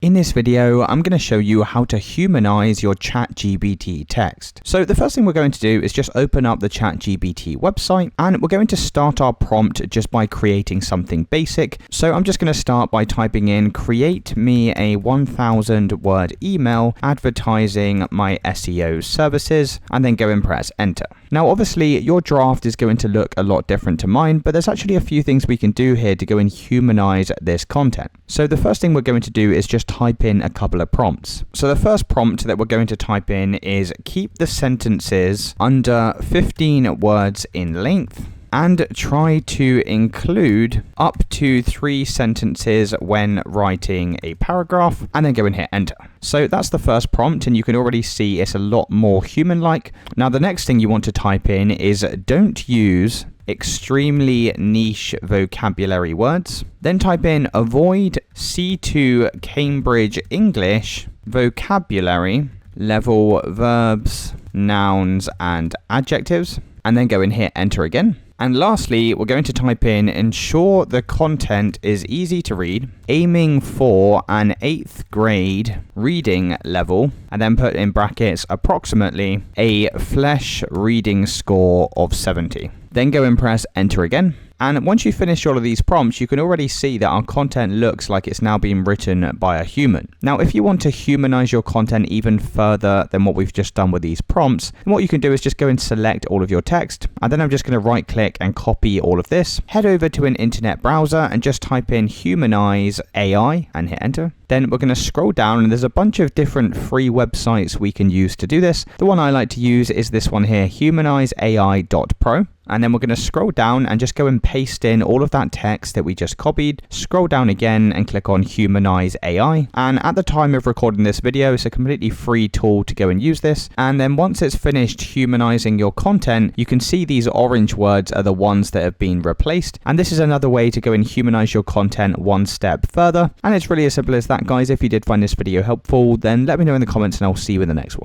In this video, I'm going to show you how to humanize your ChatGPT text. So the first thing we're going to do is just open up the ChatGPT website, and we're going to start our prompt just by creating something basic. So I'm just going to start by typing in, create me a 1,000 word email advertising my SEO services, and then go and press enter. Now, obviously your draft is going to look a lot different to mine, but there's actually a few things we can do here to go and humanize this content. So the first thing we're going to do is just type in a couple of prompts. So the first prompt that we're going to type in is keep the sentences under 15 words in length and try to include up to 3 sentences when writing a paragraph, and then go and hit enter. So that's the first prompt, and you can already see it's a lot more human-like. Now the next thing you want to type in is don't use extremely niche vocabulary words. Then type in avoid C2 Cambridge English vocabulary level verbs, nouns, and adjectives, and then go and hit enter again. And lastly, we're going to type in ensure the content is easy to read, aiming for an 8th grade reading level, and then put in brackets approximately a flesh reading score of 70. Then go and press enter again. And once you finish all of these prompts, you can already see that our content looks like it's now being written by a human. Now, if you want to humanize your content even further than what we've just done with these prompts, then what you can do is just go and select all of your text. And then I'm just going to right click and copy all of this. Head over to an internet browser and just type in Humanize AI and hit enter. Then we're going to scroll down, and there's a bunch of different free websites we can use to do this. The one I like to use is this one here, humanizeai.pro. And then we're going to scroll down and just go and paste in all of that text that we just copied. Scroll down again and click on Humanize AI. And at the time of recording this video, it's a completely free tool to go and use this. And then once it's finished humanizing your content, you can see these orange words are the ones that have been replaced. And this is another way to go and humanize your content one step further. And it's really as simple as that, guys. If you did find this video helpful, then let me know in the comments and I'll see you in the next one.